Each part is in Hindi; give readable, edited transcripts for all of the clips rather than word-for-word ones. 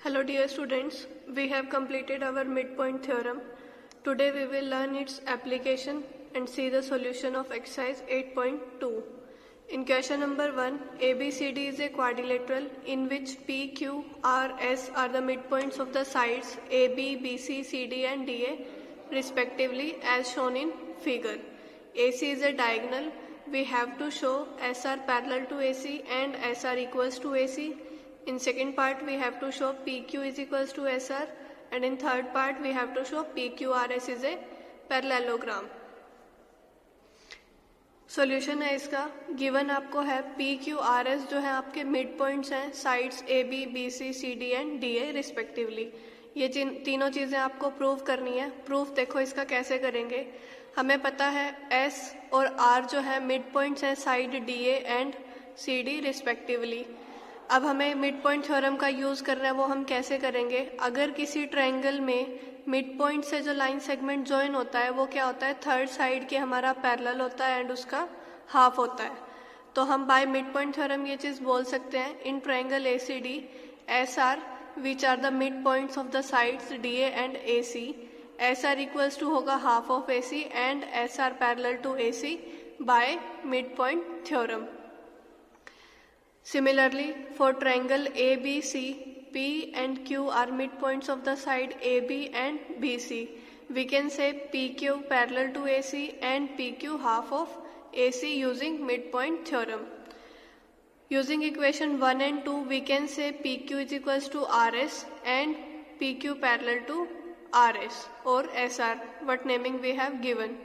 Hello dear students, we have completed our midpoint theorem. Today we will learn its application and see the solution of exercise 8.2. In question number 1, ABCD is a quadrilateral in which P, Q, R, S are the midpoints of the sides AB, BC, CD and DA respectively as shown in figure. AC is a diagonal. We have to show SR parallel to AC and SR equals to AC. In second part we have to show PQ is equals to SR and in third part we have to show PQRS is a parallelogram. Solution है इसका गिवन आपको है PQRS जो है आपके मिड पॉइंट्स हैं sides AB, BC, CD and DA respectively. ये तीनों चीज़ें आपको प्रूव करनी है. प्रूफ देखो इसका कैसे करेंगे. हमें पता है S और R जो है मिड पॉइंट्स हैं side DA and CD respectively. अब हमें मिड पॉइंट थ्योरम का यूज़ करना है. वो हम कैसे करेंगे. अगर किसी ट्रायंगल में मिड पॉइंट से जो लाइन सेगमेंट ज्वाइन होता है वो क्या होता है थर्ड साइड के हमारा पैरेलल होता है एंड उसका हाफ होता है. तो हम बाय मिड पॉइंट थ्योरम ये चीज़ बोल सकते हैं in triangle ACD SR which are the mid points of the sides DA and AC. SR equals to होगा half of AC and SR parallel to AC by mid point theorem. Similarly, for triangle ABC, P and Q are midpoints of the side AB and BC. We can say PQ parallel to AC and PQ half of AC using midpoint theorem. Using equation 1 and 2, we can say PQ is equals to RS and PQ parallel to RS or SR, what naming we have given.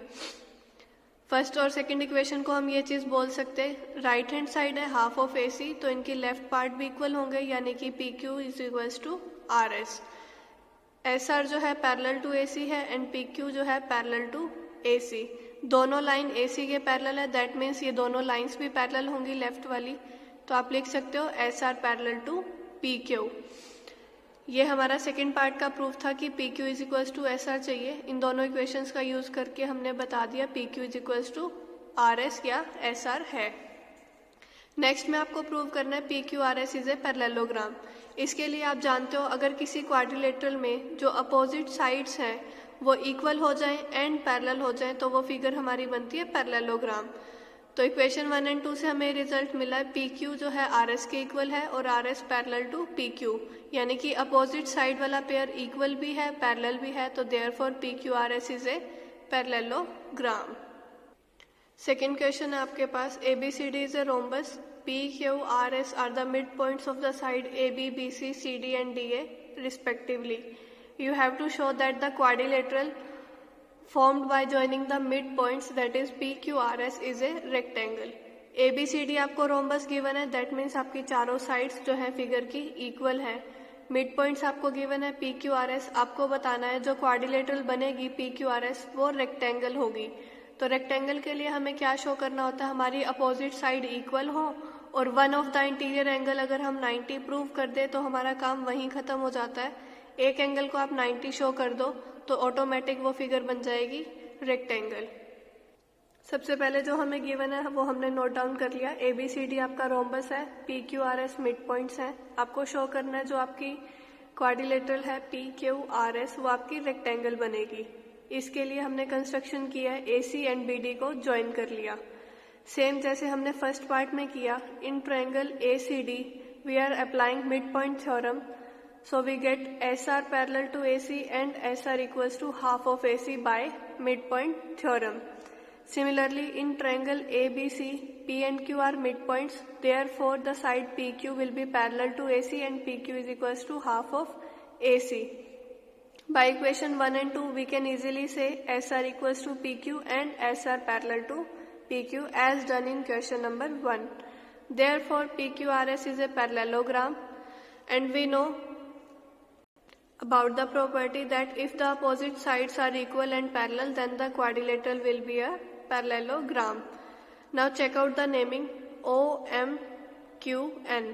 First और सेकंड इक्वेशन को हम ये चीज़ बोल सकते हैं राइट हैंड साइड है हाफ ऑफ AC तो इनकी लेफ्ट पार्ट भी इक्वल होंगे यानी कि PQ is equals to RS. SR जो है पैरेलल टू AC है एंड PQ जो है पैरेलल टू AC. दोनों लाइन AC के पैरेलल है दैट मीन्स ये दोनों लाइंस भी पैरेलल होंगी लेफ्ट वाली. तो आप लिख सकते हो SR पैरेलल टू PQ. ये हमारा सेकेंड पार्ट का प्रूफ था कि PQ is equals to SR चाहिए. इन दोनों इक्वेशंस का यूज़ करके हमने बता दिया PQ is equals to RS या SR है. नेक्स्ट में आपको प्रूव करना है PQRS इज ए पैरेललोग्राम. इसके लिए आप जानते हो अगर किसी क्वाड्रिलेटरल में जो अपोजिट साइड्स हैं वो इक्वल हो जाएं एंड पैरेलल हो जाएं तो वो फिगर हमारी बनती है पैरेललोग्राम. तो इक्वेशन 1 एंड 2 से हमें रिजल्ट मिला है PQ जो है RS के इक्वल है और RS पैरेलल टू PQ यानी कि अपोजिट साइड वाला पेयर इक्वल भी है पैरेलल भी है तो therefore PQRS is a parallelogram. Second question है आपके पास ABCD is a rhombus. PQRS are the mid points of the side AB, BC, CD and DA respectively. You have to show that the quadrilateral formed by joining the midpoints that is PQRS is a rectangle. ABCD आपको रोम्बस गिवन है दैट मीन्स आपकी चारों साइड्स जो है फिगर की इक्वल है. मिड पॉइंट्स आपको गिवन है PQRS. आपको बताना है जो क्वाड्रिलेटरल बनेगी PQRS वो रेक्टेंगल होगी. तो रेक्टेंगल के लिए हमें क्या शो करना होता है हमारी अपोजिट साइड इक्वल हो और one of the interior angle अगर हम 90 प्रूव कर दे तो हमारा काम वहीं खत्म हो जाता है. एक एंगल को आप 90 शो कर दो तो ऑटोमेटिक वो फिगर बन जाएगी रेक्टेंगल. सबसे पहले जो हमें गिवन है वो हमने नोट डाउन कर लिया. ABCD आपका रोम्बस है, PQRS मिड पॉइंट्स हैं. आपको शो करना है जो आपकी क्वाड्रिलेटरल है PQRS वो आपकी रेक्टेंगल बनेगी. इसके लिए हमने कंस्ट्रक्शन किया है AC एंड BD को ज्वाइन कर लिया. सेम जैसे हमने फर्स्ट पार्ट में किया in triangle ACD we are applying mid point theorem. So we get SR parallel to AC and SR equals to half of AC by midpoint theorem. Similarly, in triangle ABC, P and Q are midpoints. Therefore, the side PQ will be parallel to AC and PQ is equals to half of AC. By equation 1 and 2, we can easily say SR equals to PQ and SR parallel to PQ as done in question number 1. Therefore, PQRS is a parallelogram and we know about the property that if the opposite sides are equal and parallel then the quadrilateral will be a parallelogram. Now check out the naming OMQN.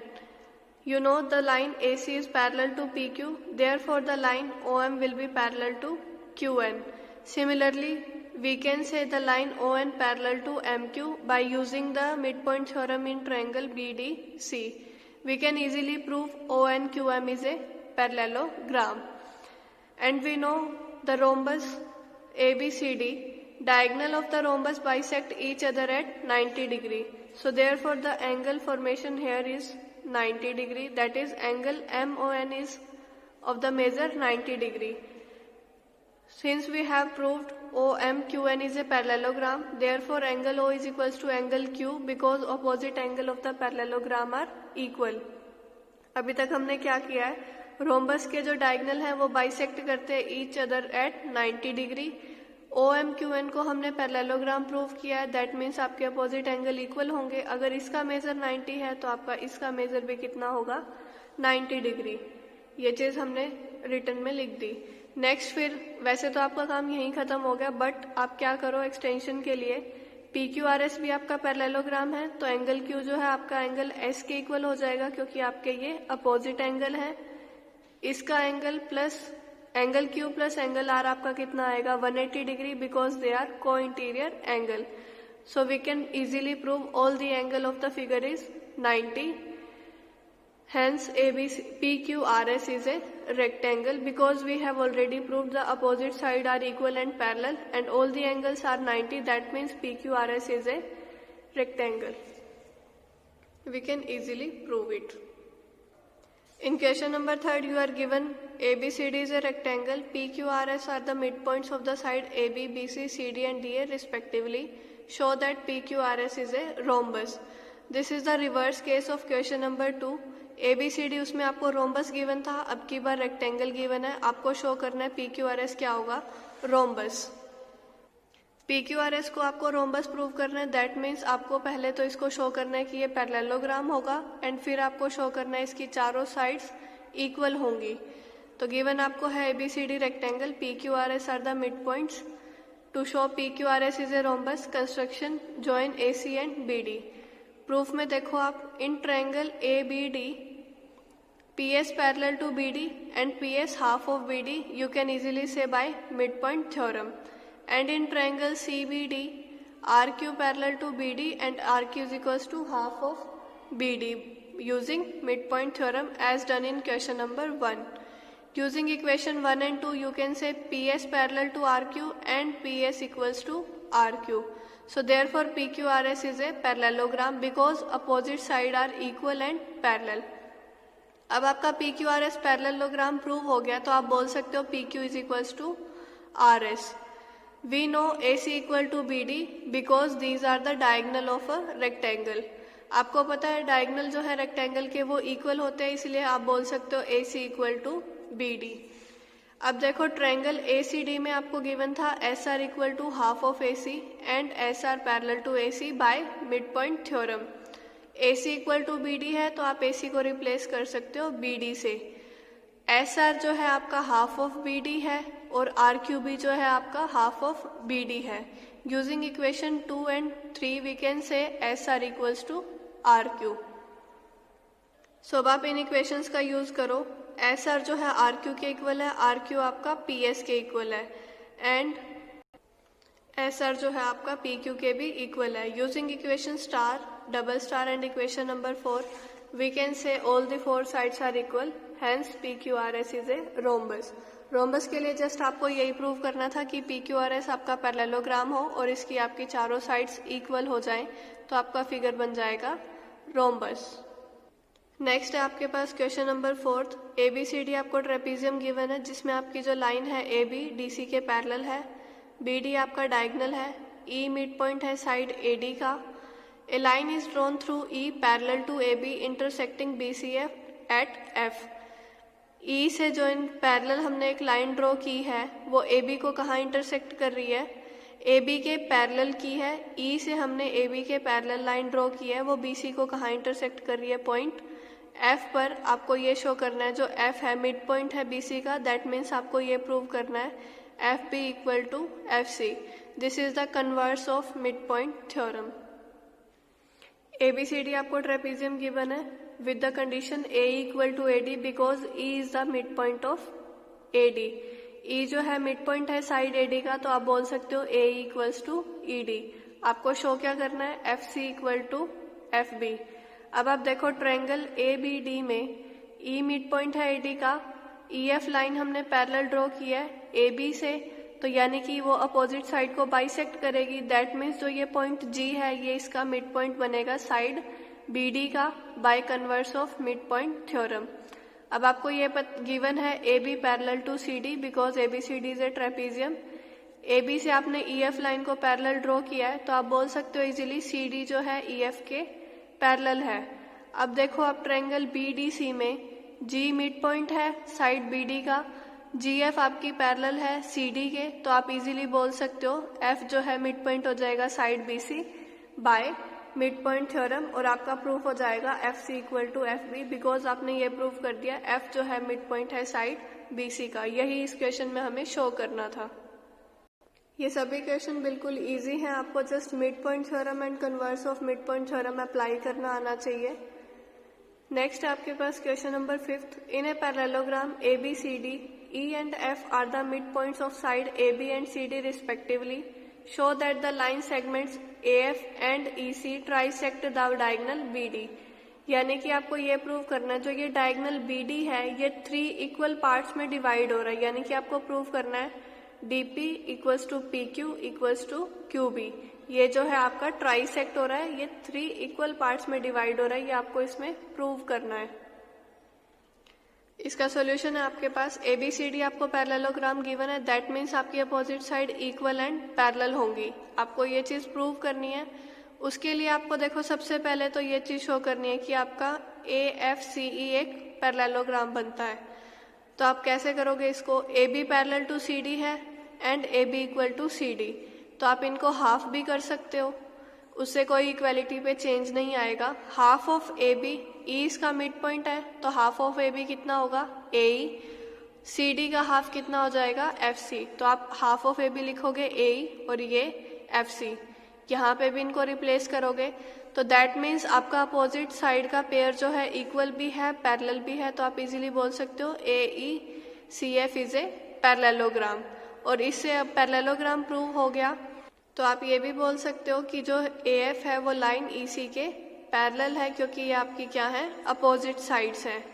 You know the line AC is parallel to PQ, therefore the line OM will be parallel to QN. Similarly, we can say the line ON parallel to MQ by using the midpoint theorem in triangle BDC. We can easily prove ONQM is a parallelogram. And we know the rhombus ABCD, diagonal of the rhombus bisect each other at 90 degree. So therefore the angle formation here is 90 degree, that is angle MON is of the measure 90 degree. Since we have proved OMQN is a parallelogram, therefore angle O is equals to angle Q because opposite angle of the parallelogram are equal. अभी तक हमने क्या किया है, रोम्बस के जो डायगनल है वो बाइसेक्ट करते हैं each other at 90 degree. OMQN को हमने पैरेललोग्राम प्रूव किया है, दैट मीन्स आपके अपोजिट एंगल इक्वल होंगे. अगर इसका मेजर 90 है तो आपका इसका मेजर भी कितना होगा, 90 डिग्री. ये चीज हमने रिटर्न में लिख दी. नेक्स्ट फिर वैसे तो आपका काम यहीं खत्म हो गया, बट आप क्या करो एक्सटेंशन के लिए PQRS भी आपका पैरेललोग्राम है तो एंगल Q जो है आपका एंगल S के इक्वल हो जाएगा क्योंकि आपके ये अपोजिट एंगल है. इसका angle plus angle Q plus angle R आपका कितना आएगा, 180 degree because they are co interior angle. So we can easily prove all the angle of the figure is 90. Hence PQRS is a rectangle because we have already proved the opposite side are equal and parallel and all the angles are 90. That means PQRS is a rectangle. We can easily prove it. In question number 3, you are given ABCD is a rectangle. PQRS are the midpoints of the side AB, BC, CD and DA respectively. Show that PQRS is a rhombus. This is the reverse case of question number 2. ABCD उसमें आपको रोम्बस गिवन था, अब की बार रेक्टेंगल गिवन है. आपको शो करना है PQRS क्या होगा, रोम्बस. PQRS को आपको रोम्बस प्रूव करना है, दैट मीन्स आपको पहले तो इसको शो करना है कि ये पैरेललोग्राम होगा एंड फिर आपको शो करना है इसकी चारों साइड्स इक्वल होंगी. तो गिवन आपको है ABCD rectangle, PQRS are the mid points. To show PQRS is a rhombus, construction join AC and BD. Proof में देखो आप, in triangle ABD PS parallel to BD and PS half of BD you can easily say by midpoint theorem. And in triangle CBD RQ parallel to BD and RQ is equals to half of BD using midpoint theorem as done in question number 1. Using equation 1 and 2 you can say PS parallel to RQ and PS equals to RQ. So therefore PQRS is a parallelogram because opposite side are equal and parallel. अब आपका PQRS पैरेललोग्राम प्रूव हो गया तो आप बोल सकते हो PQ is equals to RS. We know AC equal to BD because these are the diagonal of a rectangle. आपको पता है डायगनल जो है रेक्टेंगल के वो इक्वल होते हैं, इसलिए आप बोल सकते हो AC इक्वल टू BD. अब देखो ट्रायंगल ACD में आपको गिवन था SR equal to half of AC and SR parallel to AC by mid point theorem. AC equal to BD है तो आप AC को रिप्लेस कर सकते हो BD से. SR जो है आपका हाफ ऑफ BD है और RQ भी जो है आपका हाफ ऑफ BD है. Using equation 2 and 3 we can say SR equals to RQ. So अब आप इन इक्वेशंस का यूज करो. SR जो है RQ के इक्वल है, RQ आपका PS के इक्वल है एंड SR जो है आपका PQ के भी इक्वल है. Using equation star, double star and equation number 4 we can say all the 4 sides are equal, hence PQRS is a rhombus. Rhombus के लिए जस्ट आपको यही प्रूव करना था कि PQRS आपका पैरेललोग्राम हो और इसकी आपकी चारों साइड्स इक्वल हो जाएं तो आपका फिगर बन जाएगा रोम्बस. नेक्स्ट है आपके पास क्वेश्चन नंबर 4. ABCD आपको ट्रेपीजियम गिवन है जिसमें आपकी जो लाइन है AB DC के पैरेलल है, BD आपका डायगोनल है, E मिड पॉइंट है साइड AD का. A line is drawn through E parallel to AB intersecting BCF at F. E से जो इन पैरेलल हमने एक लाइन ड्रॉ की है वो AB को कहाँ इंटरसेक्ट कर रही है, AB के पैरेलल की है. E से हमने AB के पैरेलल लाइन ड्रॉ की है, वो BC को कहाँ इंटरसेक्ट कर रही है, पॉइंट F पर. आपको ये शो करना है जो F है मिड पॉइंट है BC का, दैट मीन्स आपको ये प्रूव करना है FB equal to FC. This is the converse of mid point theorem. ABCD आपको ट्रेपीजियम गिवन है with the condition A equal to AD because E is the mid point of AD. E जो है मिड पॉइंट है साइड AD का तो आप बोल सकते हो A इक्वल्स टू ED. आपको शो क्या करना है, FC इक्वल टू FB. अब आप देखो ट्रायंगल ABD में E मिड पॉइंट है AD का, EF लाइन हमने पैरेलल ड्रॉ की है AB से, तो यानी कि वो अपोजिट साइड को बाइसेक्ट करेगी। दैट मीन्स जो ये पॉइंट G है ये इसका मिड पॉइंट बनेगा साइड BD का by converse of mid point theorem. अब आपको ये गिवन है AB parallel to CD because ABCD is a trapezium. AB से आपने EF लाइन को पैरेलल ड्रॉ किया है, तो आप बोल सकते हो इजीली CD जो है EF के पैरेलल है। अब देखो आप ट्रायंगल BDC में G मिड पॉइंट है साइड BD का, GF आपकी पैरेलल है CD के, तो आप इजीली बोल सकते हो F जो है मिड पॉइंट हो जाएगा side BC by mid point theorem, और आपका प्रूफ हो जाएगा FC equal to FB because आपने ये प्रूफ कर दिया F जो है मिड पॉइंट है साइड BC का। यही इस क्वेश्चन में हमें शो करना था। ये सभी क्वेश्चन बिल्कुल इजी हैं, आपको just mid point theorem and converse of mid point theorem apply करना आना चाहिए। नेक्स्ट आपके पास question number 5th। In a parallelogram ABCD E and F are the midpoints of side AB and CD respectively. Show that the line segments AF and EC trisect the diagonal BD। यानी कि आपको ये प्रूव करना है जो ये डायगोनल BD है ये 3 इक्वल पार्ट्स में डिवाइड हो रहा है, यानी कि आपको प्रूव करना है DP equals to PQ equals to QB। ये जो है आपका ट्राइसेक्ट हो रहा है, ये 3 इक्वल पार्ट्स में डिवाइड हो रहा है, ये आपको इसमें प्रूव करना है। इसका सॉल्यूशन है आपके पास ABCD आपको पैरेललोग्राम गिवन है, दैट मीन्स आपकी opposite side equal and parallel होंगी। आपको ये चीज प्रूव करनी है। उसके लिए आपको देखो सबसे पहले तो ये चीज शो करनी है कि आपका AFCE एक पैरेललोग्राम बनता है। तो आप कैसे करोगे इसको, AB पैरेलल टू CD है and AB equal to CD, तो आप इनको हाफ भी कर सकते हो, उससे कोई इक्वालिटी पे चेंज नहीं आएगा। हाफ ऑफ AB E इसका मिड पॉइंट है, तो हाफ ऑफ AB कितना होगा AE, CD का हाफ कितना हो जाएगा FC, तो आप हाफ ऑफ AB लिखोगे AE और ये FC, यहाँ पे भी इनको रिप्लेस करोगे, तो दैट मीन्स आपका अपोजिट साइड का पेयर जो है इक्वल भी है पैरेलल भी है, तो आप इजीली बोल सकते हो AECF इज ए पैरेललोग्राम। और इससे अब पैरेललोग्राम प्रूव हो गया, तो आप ये भी बोल सकते हो कि जो AF है वो लाइन EC के पैरेलल है, क्योंकि ये आपकी क्या है अपोजिट साइड्स हैं।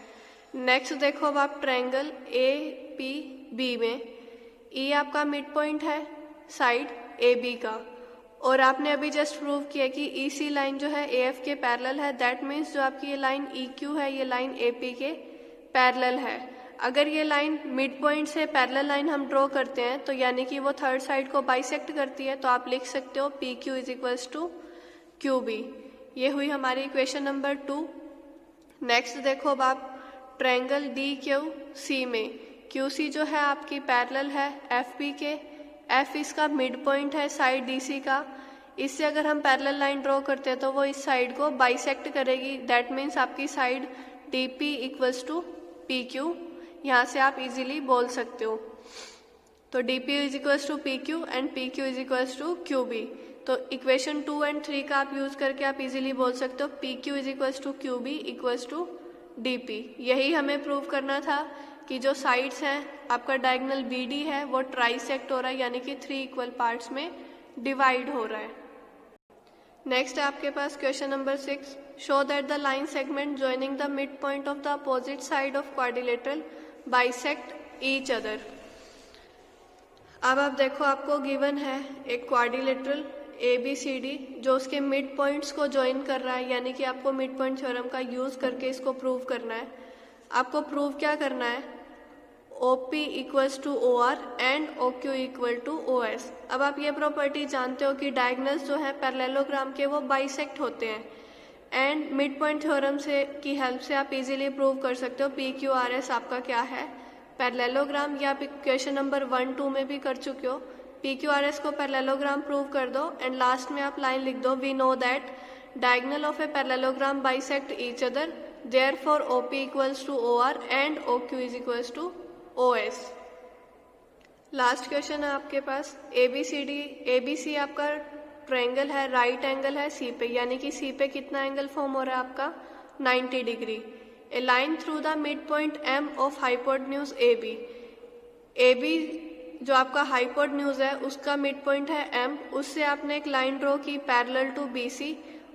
नेक्स्ट देखो अब आप ट्रायंगल APB में E आपका मिड पॉइंट है साइड AB का, और आपने अभी जस्ट प्रूव किया कि EC लाइन जो है AF के पैरेलल है, दैट मीन्स जो आपकी ये लाइन EQ है ये लाइन AP के पैरेलल है। अगर ये लाइन मिड पॉइंट से पैरेलल लाइन हम ड्रॉ करते हैं तो यानी कि वो थर्ड साइड को बाइसेक्ट करती है, तो आप लिख सकते हो PQ is equals to QB। ये हुई हमारी इक्वेशन नंबर 2। नेक्स्ट देखो अब आप ट्रायंगल DQC में QC जो है आपकी पैरेलल है FB के, F इसका मिड पॉइंट है साइड DC का, इससे अगर हम पैरेलल लाइन ड्रॉ करते हैं तो वो इस साइड को बाइसेक्ट करेगी, दैट मीन्स आपकी side DP equals to PQ, यहाँ से आप इजीली बोल सकते हो। तो DP is equals to PQ and PQ is equals to QB, तो इक्वेशन 2 एंड 3 का आप यूज करके आप इजीली बोल सकते हो PQ is equals to QB equals to DP। यही हमें प्रूव करना था कि जो साइड्स हैं आपका डायगोनल BD है वो ट्राइसेक्ट हो रहा है, यानी कि 3 इक्वल पार्ट्स में डिवाइड हो रहा है। नेक्स्ट है आपके पास question number 6। Show that the line segment joining the mid point of the opposite side of quadrilateral bisect each other. अब आप देखो आपको गिवन है एक क्वाड्रिलेटरल ABCD जो उसके मिड पॉइंट्स को ज्वाइन कर रहा है, यानी कि आपको मिड पॉइंट थ्योरम का यूज करके इसको प्रूव करना है। आपको प्रूव क्या करना है, OP equals to OR and OQ equal to OS। अब आप ये प्रॉपर्टी जानते हो कि डायगोनल्स जो है पैरेललोग्राम के वो बाइसेक्ट होते हैं, एंड मिड पॉइंट थ्योरम से की हेल्प से आप इजीली प्रूव कर सकते हो PQRS आपका क्या है पैरेललोग्राम। या आप क्वेश्चन नंबर 1, 2 में भी कर चुके हो। PQRS को पैरेललोग्राम प्रूव कर दो एंड लास्ट में आप लाइन लिख दो, we know that diagonal of a parallelogram bisect each other, therefore OP equals to OR and OQ is equals to OS। Last question है आपके पास ABC आपका ट्रायंगल है, राइट एंगल है C पे, यानी कि C पे कितना एंगल फॉर्म हो रहा है आपका 90 degree. A line through the mid point M of hypotenuse AB जो आपका हाइपोटेन्यूज है उसका मिड पॉइंट है M, उससे आपने एक लाइन ड्रॉ की पैरेलल टू BC,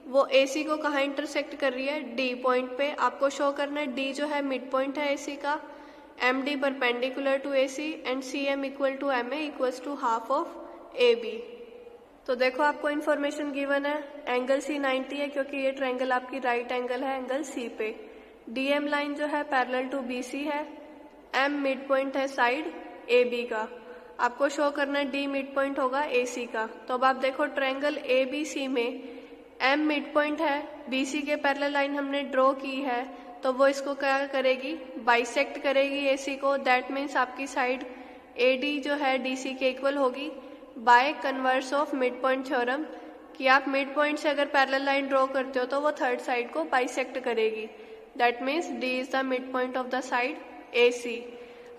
वो AC को कहाँ इंटरसेक्ट कर रही है D पॉइंट पे। आपको शो करना है D जो है मिड पॉइंट है AC का MD perpendicular to AC and CM equal to MA equals to half of AB। तो देखो आपको इन्फॉर्मेशन गिवन है, एंगल C 90 है क्योंकि ये ट्रायंगल आपकी राइट एंगल है एंगल C पे। DM लाइन जो है पैरेलल टू BC है, M मिड पॉइंट है साइड AB का, आपको शो करना है D मिड पॉइंट होगा AC का। तो अब आप देखो ट्रायंगल ABC में M मिड पॉइंट है, BC के पैरेलल लाइन हमने ड्रॉ की है, तो वो इसको क्या करेगी, बाइसेक्ट करेगी AC को। दैट मीन्स आपकी साइड AD जो है DC के इक्वल होगी bye converse of mid point theorem, कि आप मिड पॉइंट से अगर पैरेलल लाइन ड्रॉ करते हो तो वो थर्ड साइड को बाइसेक्ट करेगी। That means D is the mid point of the side AC।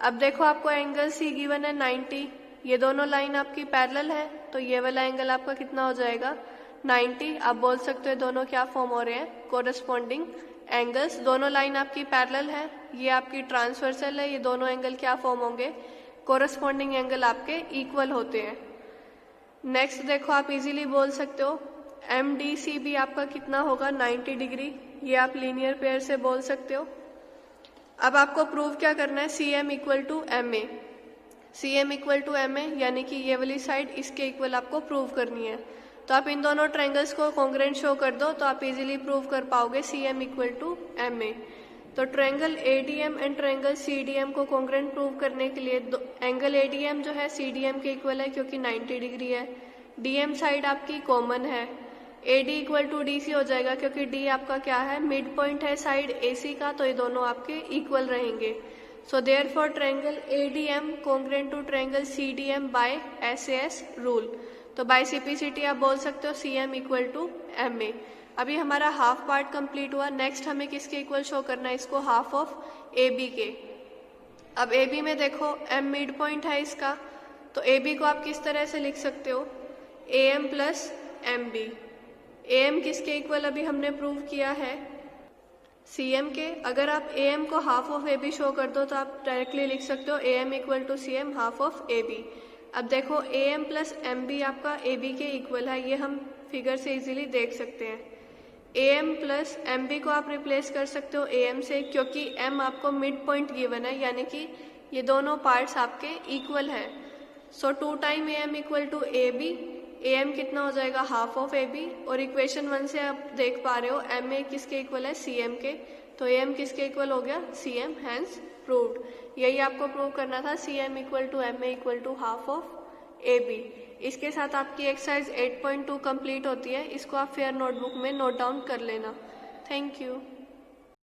अब देखो आपको एंगल C गिवन है 90, ये दोनों लाइन आपकी पैरेलल है, तो ये वाला एंगल आपका कितना हो जाएगा 90। आप बोल सकते हो दोनों क्या फॉर्म हो रहे हैं, कोरस्पॉन्डिंग एंगल्स। दोनों लाइन आपकी पैरेलल है, ये आपकी ट्रांसवर्सल है, ये दोनों एंगल क्या फॉर्म होंगे, कोरस्पॉन्डिंग एंगल आपके इक्वल होते हैं। नेक्स्ट देखो आप इजीली बोल सकते हो MDC भी आपका कितना होगा 90 डिग्री, ये आप लीनियर पेयर से बोल सकते हो। अब आपको प्रूव क्या करना है, CM equal to MA, CM equal to MA यानी कि ये वाली साइड इसके इक्वल आपको प्रूव करनी है। तो आप इन दोनों ट्रायंगल्स को कॉन्ग्रुएंट शो कर दो तो आप इजीली प्रूव कर पाओगे CM इक्वल टू MA। तो triangle ADM and triangle CDM को कॉन्ग्रुएंट प्रूव करने के लिए एंगल ADM जो है CDM के इक्वल है क्योंकि 90 डिग्री है, DM साइड आपकी कॉमन है, AD इक्वल टू DC हो जाएगा क्योंकि D आपका क्या है, मिड पॉइंट है साइड AC का, तो ये दोनों आपके इक्वल रहेंगे। So therefore triangle ADM congruent to triangle CDM by SAS rule. तो बाय सिंप्लिसिटी आप बोल सकते हो CM इक्वल टू MA। अभी हमारा हाफ पार्ट कंप्लीट हुआ, नेक्स्ट हमें किसके इक्वल शो करना है, इसको हाफ ऑफ AB के। अब AB में देखो M मिड पॉइंट है इसका, तो AB को आप किस तरह से लिख सकते हो, AM प्लस MB। AM किसके इक्वल अभी हमने प्रूव किया है, CM के। अगर आप AM को हाफ ऑफ AB शो कर दो तो आप डायरेक्टली लिख सकते हो AM equal to CM half of AB। अब देखो AM प्लस MB आपका AB के इक्वल है, ये हम फिगर से इजीली देख सकते हैं। AM प्लस MB को आप रिप्लेस कर सकते हो AM से, क्योंकि M आपको मिड पॉइंट गिवन है यानी कि ये दोनों पार्ट्स आपके इक्वल हैं। So 2 time AM equal to AB, AM कितना हो जाएगा हाफ ऑफ AB, और इक्वेशन 1 से आप देख पा रहे हो MA किसके इक्वल है, CM के, तो AM किसके इक्वल हो गया, CM, हैंस प्रूव्ड। यही आपको प्रूव करना था, CM equal to MA equal to half of AB। इसके साथ आपकी एक्सरसाइज 8.2 कंप्लीट होती है, इसको आप फेयर नोटबुक में नोट डाउन कर लेना। Thank you.